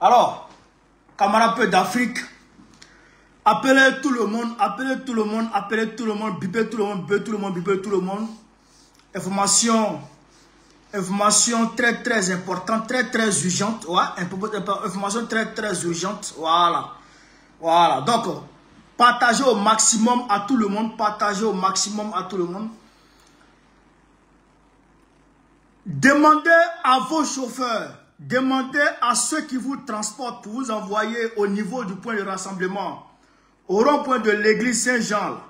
Alors, camarades peu d'Afrique, appelez tout le monde, appelez tout le monde, appelez tout le monde, bipez tout le monde, bipez tout le monde, bipez tout le monde. Information très importante, très urgente. Ouais, information très urgente. Voilà. Donc, partagez au maximum à tout le monde. Partagez au maximum à tout le monde. Demandez à vos chauffeurs, demandez à ceux qui vous transportent pour vous envoyer au niveau du point de rassemblement, au rond-point de l'église Saint-Jean.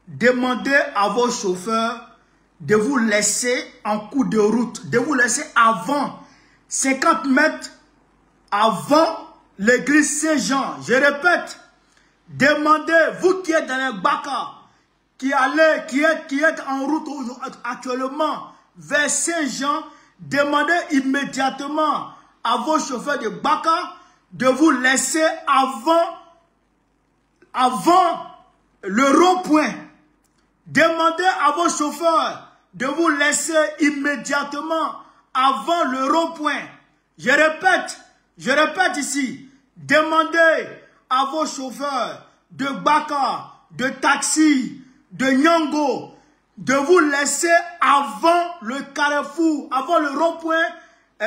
Demandez à vos chauffeurs de vous laisser en cours de route, de vous laisser avant, 50 mètres avant l'église Saint-Jean. Je répète, demandez, vous qui êtes dans les Baka, qui êtes en route actuellement vers Saint-Jean, demandez immédiatement à vos chauffeurs de Baka de vous laisser avant le rond-point. Demandez à vos chauffeurs de vous laisser immédiatement avant le rond-point. Je répète ici, demandez à vos chauffeurs de Baka, de taxi, de Nyango, de vous laisser avant le carrefour, avant le rond-point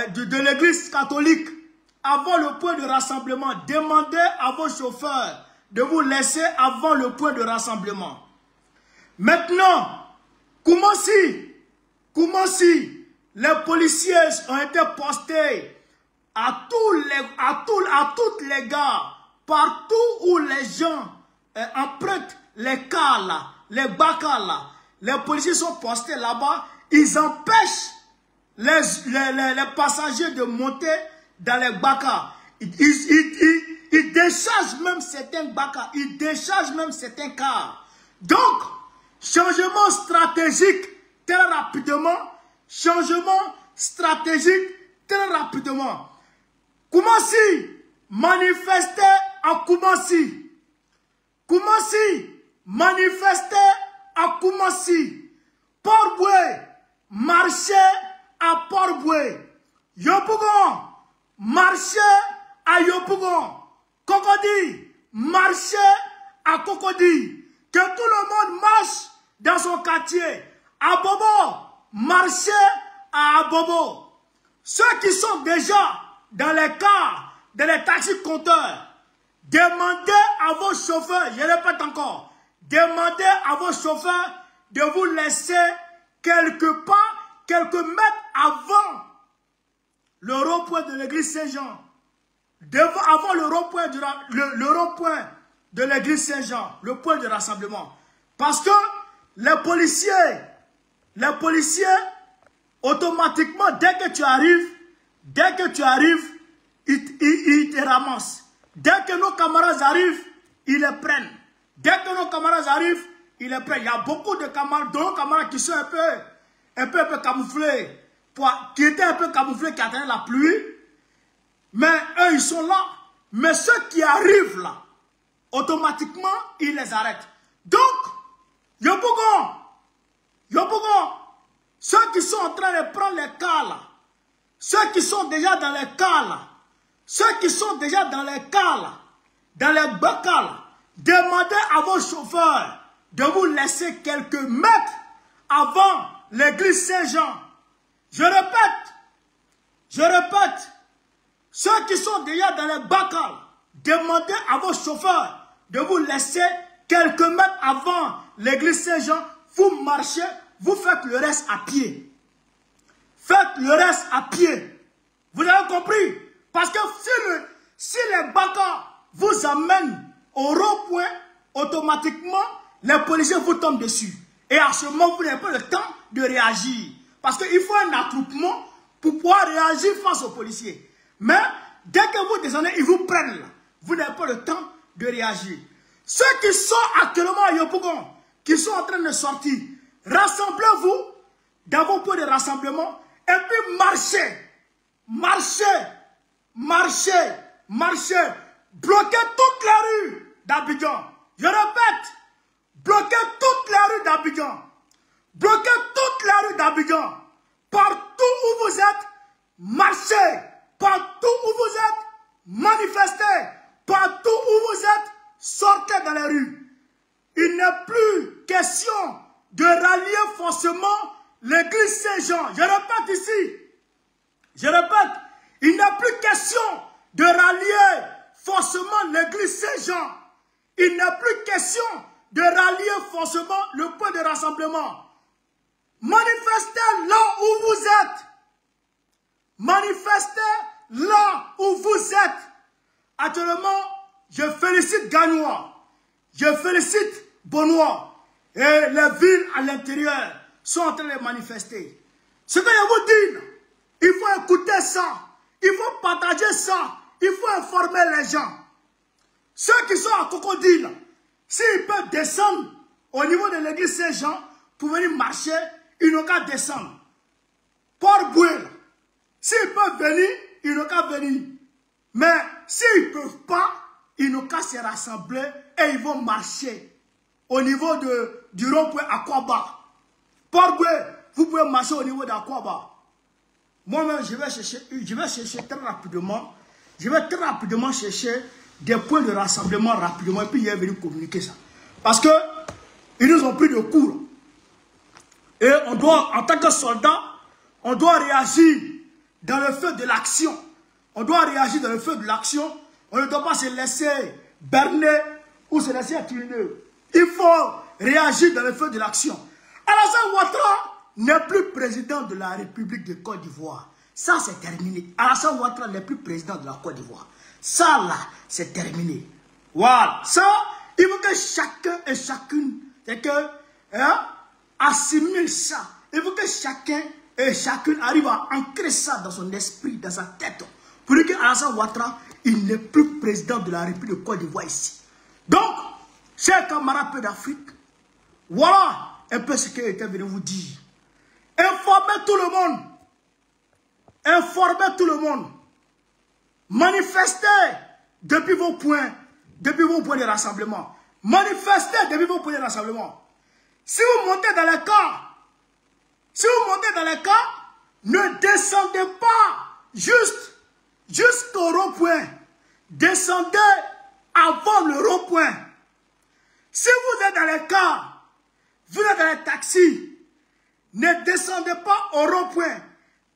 de l'église catholique, avant le point de rassemblement. Demandez à vos chauffeurs de vous laisser avant le point de rassemblement. Maintenant, comment si les policiers ont été postés à toutes les gares, partout où les gens empruntent les cars là, les Baka là, les policiers sont postés là-bas, ils empêchent les passagers de monter dans les Baka. Ils déchargent même certains Baka, ils déchargent même certains cars. Donc, changement stratégique très rapidement. Changement stratégique très rapidement. Koumassi, manifester à Koumassi. Koumassi, manifester à Koumassi. Port-Boué, marcher à Port-Boué. Yopougon, marcher à Yopougon. Cocody, marcher à Cocody. Que tout le monde marche dans son quartier. Abobo, marchez à Abobo. Ceux qui sont déjà dans les cars, dans les taxis compteurs, demandez à vos chauffeurs, je répète encore, demandez à vos chauffeurs de vous laisser quelque part, quelques mètres avant le rond-point de l'église Saint-Jean. Avant le rond-point de l'église Saint-Jean, le point de rassemblement. Parce que les policiers, automatiquement, dès que tu arrives, ils te ramassent. Dès que nos camarades arrivent, ils les prennent. Dès que nos camarades arrivent, ils les prennent. Il y a beaucoup de camarades qui sont un peu camouflés, qui étaient un peu camouflés, qui attendaient la pluie. Mais eux, ils sont là. Mais ceux qui arrivent là, automatiquement, ils les arrêtent. Donc, Yopougon, ceux qui sont en train de prendre les cas là, ceux qui sont déjà dans les cas là, dans les Baka là, demandez à vos chauffeurs de vous laisser quelques mètres avant l'église Saint-Jean. Je répète, ceux qui sont déjà dans les Baka, demandez à vos chauffeurs de vous laisser quelques mètres avant l'église Saint-Jean. Vous marchez, vous faites le reste à pied. Faites le reste à pied. Vous avez compris? Parce que si les Baka vous amènent au rond-point, automatiquement, les policiers vous tombent dessus. Et à ce moment, vous n'avez pas le temps de réagir. Parce qu'il faut un attroupement pour pouvoir réagir face aux policiers. Mais dès que vous descendez, ils vous prennent là. Vous n'avez pas le temps de réagir. Ceux qui sont actuellement à Yopougon, qui sont en train de sortir, rassemblez-vous dans vos points de rassemblement et puis marchez. Bloquez toute la rue d'Abidjan. Je répète, bloquez toute la rue d'Abidjan. Bloquez toute la rue d'Abidjan. Partout où vous êtes, marchez. Partout où vous êtes, manifestez. Partout où vous êtes, sortez dans les rues. Il n'est plus question de rallier forcément l'église Saint-Jean. Je répète ici. Je répète. Il n'est plus question de rallier forcément l'église Saint-Jean. Il n'est plus question de rallier forcément le point de rassemblement. Manifestez là où vous êtes. Manifestez là où vous êtes. Actuellement, je félicite Gagnois. Je félicite Benoît. Et les villes à l'intérieur sont en train de manifester. Ce que je vous dis, il faut écouter ça. Il faut partager ça. Il faut informer les gens. Ceux qui sont à Cocodile, s'ils peuvent descendre au niveau de l'église Saint-Jean pour venir marcher, ils n'ont qu'à descendre. Port-Bouel, s'ils peuvent venir, ils n'ont qu'à venir. Mais s'ils ne peuvent pas, ils n'ont qu'à se rassembler et ils vont marcher au niveau du rond-point Aquaba. Port-Bouel, vous pouvez marcher au niveau d'Aquaba. Moi-même, je vais chercher très rapidement. Je vais très rapidement chercher des points de rassemblement rapidement et puis il est venu communiquer ça. Parce que ils nous ont pris de court. Et on doit, en tant que soldat, on doit réagir dans le feu de l'action. On doit réagir dans le feu de l'action. On ne doit pas se laisser berner ou se laisser attirer. Il faut réagir dans le feu de l'action. Alassane Ouattara n'est plus président de la République de Côte d'Ivoire. Ça, c'est terminé. Alassane Ouattara n'est plus président de la Côte d'Ivoire. Ça, là, c'est terminé. Voilà. Ça, il faut que chacun et chacune assimile ça. Il faut que chacun et chacune arrive à ancrer ça dans son esprit, dans sa tête. Pour dire qu'Alassane Ouattara, il n'est plus président de la République de Côte d'Ivoire ici. Donc, chers camarades d'Afrique, voilà un peu ce qu'il était venu vous dire. Informez tout le monde. Informez tout le monde. Manifestez depuis vos points de rassemblement. Manifestez depuis vos points de rassemblement. Si vous montez dans les cars, ne descendez pas jusqu'au rond-point. Descendez avant le rond-point. Si vous êtes dans les cars, vous êtes dans les taxis, ne descendez pas au rond-point.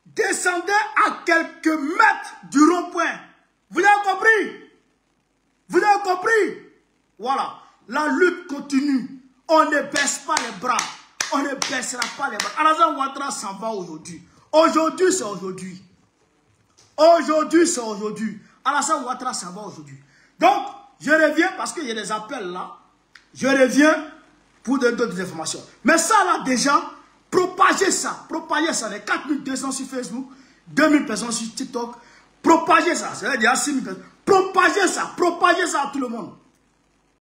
Descendez à quelques mètres du rond-point. Vous avez compris? Vous avez compris? Voilà. La lutte continue. On ne baisse pas les bras. On ne baissera pas les bras. Alassane Ouattara s'en va aujourd'hui. Aujourd'hui, c'est aujourd'hui. Aujourd'hui, c'est aujourd'hui. Alassane Ouattara s'en va aujourd'hui. Donc, je reviens parce qu'il y a des appels là. Je reviens pour donner d'autres informations. Mais ça là, déjà, propagez ça. Propagez ça. Les 4200 sur Facebook, 2000 personnes sur TikTok. Propagez ça. C'est-à-dire 6000 personnes. Propagez ça à tout le monde.